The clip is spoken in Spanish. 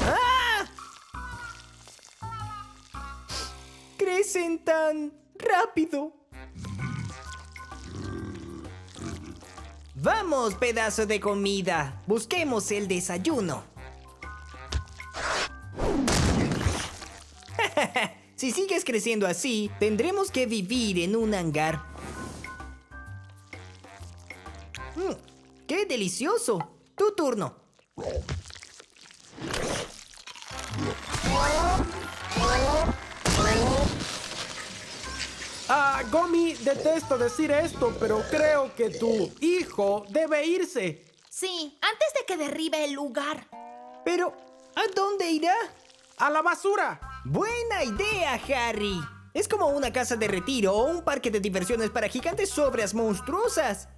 ¡Ah! Crecen tan rápido. Vamos, pedazo de comida. Busquemos el desayuno. Si sigues creciendo así, tendremos que vivir en un hangar. ¡Qué delicioso! Tu turno. Gomi, detesto decir esto, pero creo que tu hijo debe irse. Sí, antes de que derribe el lugar. Pero, ¿a dónde irá? ¡A la basura! Buena idea, Harry. Es como una casa de retiro o un parque de diversiones para gigantes obras monstruosas.